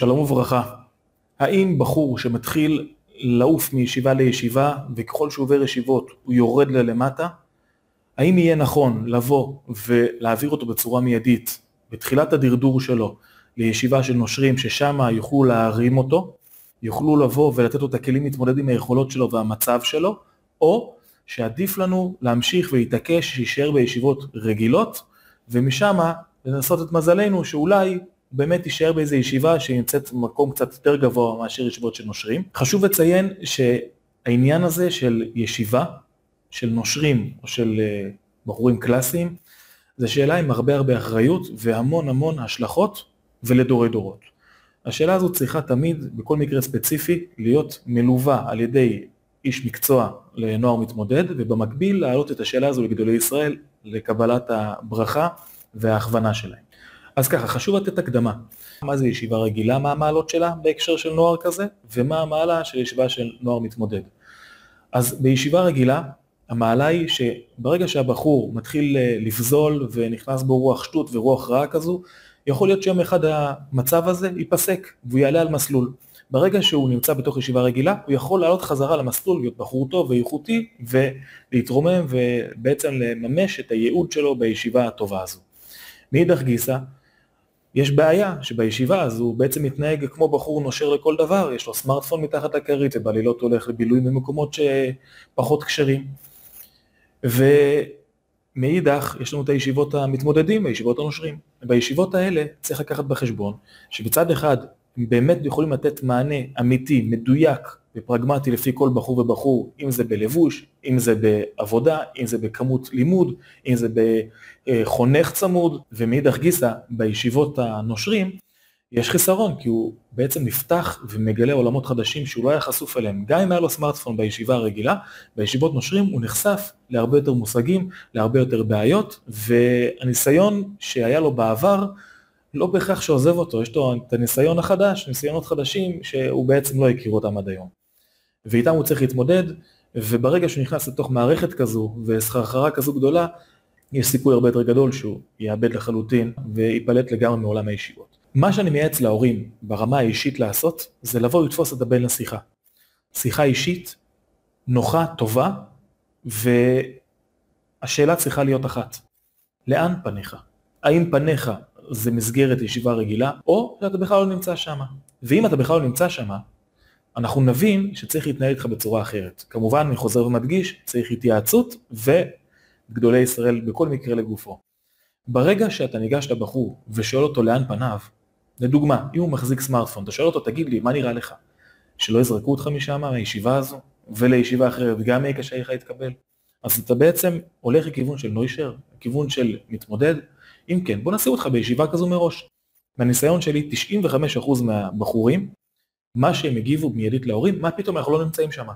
שלום וברכה. האם בחור שמתחיל לעוף מישיבה לישיבה וככל שהוא עובר ישיבות הוא יורד ללמטה, האם יהיה נכון לבוא ולהעביר אותו בצורה מיידית בתחילת הדרדור שלו לישיבה של נושרים ששם יוכלו להרים אותו, יוכלו לבוא ולתת לו את הכלים להתמודד עם היכולות שלו והמצב שלו, או שעדיף לנו להמשיך ולהתעקש שישאר בישיבות רגילות ומשם לנסות את מזלנו שאולי באמת יישאר באיזו ישיבה שנמצאת במקום קצת יותר גבוה מאשר ישיבות של נושרים. חשוב לציין שהעניין הזה של ישיבה, של נושרים או של בחורים קלאסיים, זה שאלה עם הרבה אחריות והמון השלכות ולדורי דורות. השאלה הזו צריכה תמיד, בכל מקרה ספציפי, להיות מלווה על ידי איש מקצוע לנוער מתמודד, ובמקביל להעלות את השאלה הזו לגדולי ישראל לקבלת הברכה וההכוונה שלהם. אז ככה, חשוב לתת הקדמה. מה זה ישיבה רגילה, מה המעלות שלה בהקשר של נוער כזה, ומה המעלה של ישיבה של נוער מתמודד. אז בישיבה רגילה, המעלה היא שברגע שהבחור מתחיל לפזול ונכנס בו רוח שטות ורוח רעה כזו, יכול להיות שיום אחד המצב הזה ייפסק והוא יעלה על מסלול. ברגע שהוא נמצא בתוך ישיבה רגילה, הוא יכול לעלות חזרה למסלול, להיות בחור טוב ואיכותי, ולהתרומם ובעצם לממש את הייעוד שלו בישיבה הטובה הזו. מאידך גיסא, יש בעיה שבישיבה הזו הוא בעצם מתנהג כמו בחור נושר לכל דבר, יש לו סמארטפון מתחת לכרית ובלילות הולך לבילויים במקומות שפחות קשרים. ומאידך יש לנו את הישיבות המתמודדים, הישיבות הנושרים. בישיבות האלה צריך לקחת בחשבון שבצד אחד הם באמת יכולים לתת מענה אמיתי, מדויק ופרגמטי לפי כל בחור ובחור, אם זה בלבוש, אם זה בעבודה, אם זה בכמות לימוד, אם זה בחונך צמוד, ומאידך גיסא בישיבות הנושרים יש חיסרון, כי הוא בעצם נפתח ומגלה עולמות חדשים שהוא לא היה חשוף אליהם. גם אם היה לו סמארטפון בישיבה הרגילה, בישיבות נושרים הוא נחשף להרבה יותר מושגים, להרבה יותר בעיות, והניסיון שהיה לו בעבר לא בהכרח שעוזב אותו, יש לו את הניסיון החדש, ניסיונות חדשים שהוא בעצם לא הכיר אותם עד היום. ואיתם הוא צריך להתמודד, וברגע שהוא נכנס לתוך מערכת כזו וסחרחרה כזו גדולה, יש סיכוי הרבה יותר גדול שהוא יאבד לחלוטין ויפלט לגמרי מעולם הישיבות. מה שאני מייעץ להורים ברמה האישית לעשות, זה לבוא לתפוס את הבן לשיחה. שיחה אישית, נוחה, טובה, והשאלה צריכה להיות אחת. לאן פניך? האם פניך זה מסגרת ישיבה רגילה, או שאתה בכלל לא נמצא שם? ואם אתה בכלל לא נמצא שם, אנחנו נבין שצריך להתנהל איתך בצורה אחרת. כמובן, אני חוזר ומדגיש, צריך התייעצות וגדולי ישראל בכל מקרה לגופו. ברגע שאתה ניגש לבחור ושואל אותו לאן פניו, לדוגמה, אם הוא מחזיק סמארטפון, אתה שואל אותו, תגיד לי, מה נראה לך? שלא יזרקו אותך משם, מהישיבה הזו, ולישיבה אחרת, וגם יהיה קשה לך להתקבל. אז אתה בעצם הולך לכיוון של נוישר, לכיוון של מתמודד. אם כן, בוא נשים אותך בישיבה כזו מראש. מהניסיון שלי, 95% מהבחורים, מה שהם הגיבו מיידית להורים, מה פתאום אנחנו לא נמצאים שם?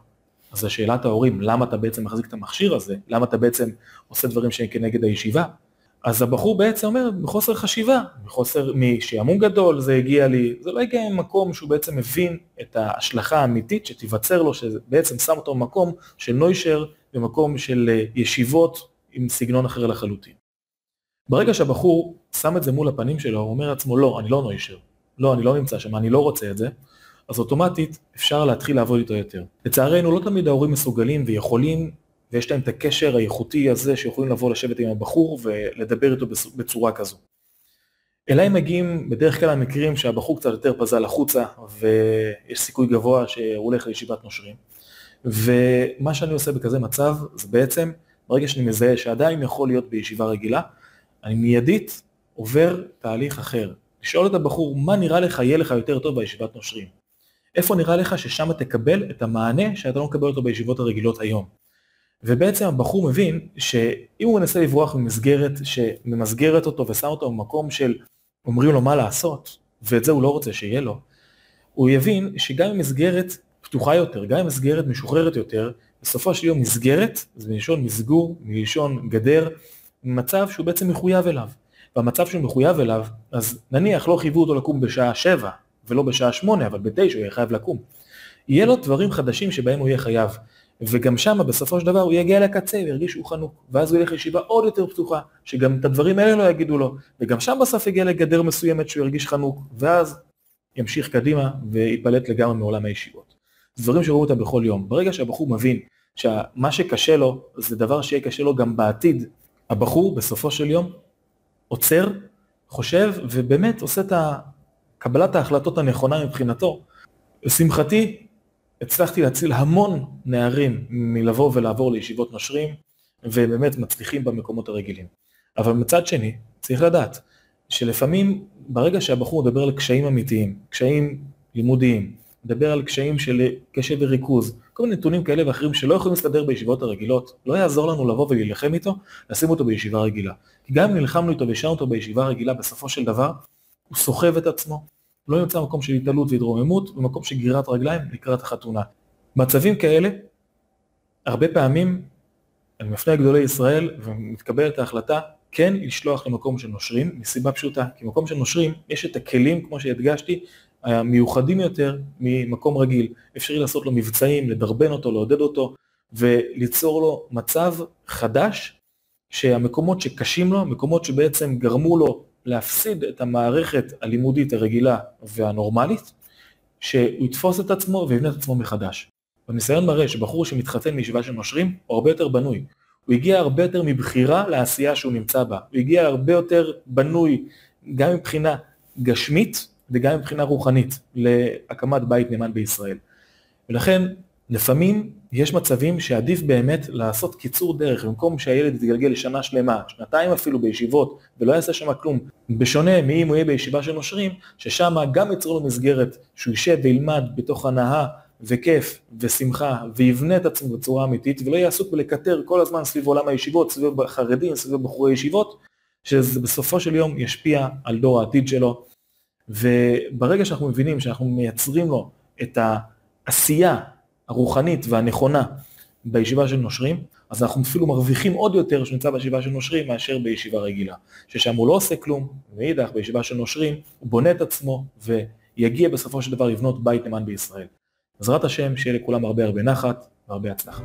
אז השאלת ההורים, למה אתה בעצם מחזיק את המכשיר הזה? למה אתה בעצם עושה דברים שהם כנגד הישיבה? אז הבחור בעצם אומר, מחוסר חשיבה, מחוסר משעמום גדול, זה הגיע לי, זה לא הגיע ממקום שהוא בעצם מבין את ההשלכה האמיתית שתיווצר לו, שבעצם שם אותו במקום של נוישר, במקום של ישיבות עם סגנון אחר לחלוטין. ברגע שהבחור שם את זה מול הפנים שלו, הוא אומר לעצמו, לא, אני לא נוישר, לא, אני לא נמצא שם, אני לא רוצה את זה, אז אוטומטית אפשר להתחיל לעבוד איתו יותר. לצערנו, לא תמיד ההורים מסוגלים ויכולים, ויש להם את הקשר האיכותי הזה שיכולים לבוא לשבת עם הבחור ולדבר איתו בצורה כזו. אליי מגיעים בדרך כלל המקרים שהבחור קצת יותר פזל החוצה, ויש סיכוי גבוה שהוא הולך לישיבת נושרים. ומה שאני עושה בכזה מצב, זה בעצם, ברגע שאני מזהה שעדיין יכול להיות בישיבה רגילה, אני מיידית עובר תהליך אחר. לשאול את הבחור, מה נראה לך יהיה לך יותר טוב בישיבת נושרים? איפה נראה לך ששם תקבל את המענה שאתה לא מקבל אותו בישיבות הרגילות היום? ובעצם הבחור מבין שאם הוא מנסה לברוח ממסגרת שממסגרת אותו ושם אותו במקום של אומרים לו מה לעשות, ואת זה הוא לא רוצה שיהיה לו, הוא יבין שגם אם מסגרת פתוחה יותר, גם אם מסגרת משוחררת יותר, בסופו של יום מסגרת, זה מלשון מסגור, מלשון גדר, מצב שהוא בעצם מחויב אליו. והמצב שהוא מחויב אליו, אז נניח לא חייבו אותו לקום בשעה 7 ולא בשעה 8, אבל ב9 הוא יהיה חייב לקום. יהיה לו דברים חדשים שבהם הוא יהיה חייב. וגם שם בסופו של דבר הוא יגיע לקצה וירגיש שהוא חנוק, ואז הוא ילך לישיבה עוד יותר פתוחה, שגם את הדברים האלה לא יגידו לו, וגם שם בסוף יגיע לגדר מסוימת שהוא ירגיש חנוק, ואז ימשיך קדימה ויפלט לגמרי מעולם הישיבות. זה דברים שרואים אותם בכל יום. ברגע שהבחור מבין שמה שקשה לו זה דבר שיהיה קשה לו גם בעתיד, הבחור בסופו של יום עוצר, חושב ובאמת עושה את קבלת ההחלטות הנכונה מבחינתו. לשמחתי הצלחתי להציל המון נערים מלבוא ולעבור לישיבות נושרים, ובאמת מצליחים במקומות הרגילים. אבל מצד שני צריך לדעת שלפעמים ברגע שהבחור מדבר על קשיים אמיתיים, קשיים לימודיים, מדבר על קשיים של קשב וריכוז, כל מיני נתונים כאלה ואחרים שלא יכולים להסתדר בישיבות הרגילות, לא יעזור לנו לבוא ולהילחם איתו, לשים אותו בישיבה רגילה. כי גם אם נלחמנו איתו והשארנו אותו בישיבה רגילה, בסופו של דבר הוא סוחב את עצמו, לא יוצא מקום של התעלות והתרוממות, במקום של גרירת רגליים לקראת החתונה. מצבים כאלה, הרבה פעמים אני מפנה לגדולי ישראל ומתקבל את ההחלטה כן לשלוח למקום של נושרים, מסיבה פשוטה, כי במקום של נושרים יש את הכלים, כמו שהדגשתי, המיוחדים יותר ממקום רגיל. אפשרי לעשות לו מבצעים, לדרבן אותו, לעודד אותו, וליצור לו מצב חדש, שהמקומות שקשים לו, מקומות שבעצם גרמו לו להפסיד את המערכת הלימודית הרגילה והנורמלית, שהוא יתפוס את עצמו ויבנה את עצמו מחדש. בניסיון מראה שבחור שמתחתן מישיבה של נושרים, הוא הרבה יותר בנוי. הוא הגיע הרבה יותר מבחירה לעשייה שהוא נמצא בה. הוא הגיע הרבה יותר בנוי, גם מבחינה גשמית וגם מבחינה רוחנית, להקמת בית נאמן בישראל. ולכן, לפעמים יש מצבים שעדיף באמת לעשות קיצור דרך, במקום שהילד יתגלגל לשנה שלמה, שנתיים אפילו בישיבות, ולא יעשה שם כלום. בשונה מאם הוא יהיה בישיבה של נושרים, ששם גם יצרו לו מסגרת, שהוא יישב וילמד בתוך הנאה, וכיף ושמחה, ויבנה את עצמו בצורה אמיתית, ולא יהיה עסוק בלקטר כל הזמן סביב עולם הישיבות, סביב החרדים, סביב בחורי ישיבות, שזה בסופו של יום ישפיע על דור העתיד שלו. וברגע שאנחנו מבינים שאנחנו מייצרים לו את העשייה הרוחנית והנכונה בישיבה של נושרים, אז אנחנו אפילו מרוויחים עוד יותר שנמצא בישיבה של נושרים מאשר בישיבה רגילה. ששם הוא לא עושה כלום, ואידך בישיבה של נושרים, הוא בונה את עצמו ויגיע בסופו של דבר לבנות בית נאמן בישראל. בעזרת השם, שיהיה לכולם הרבה נחת והרבה הצלחה.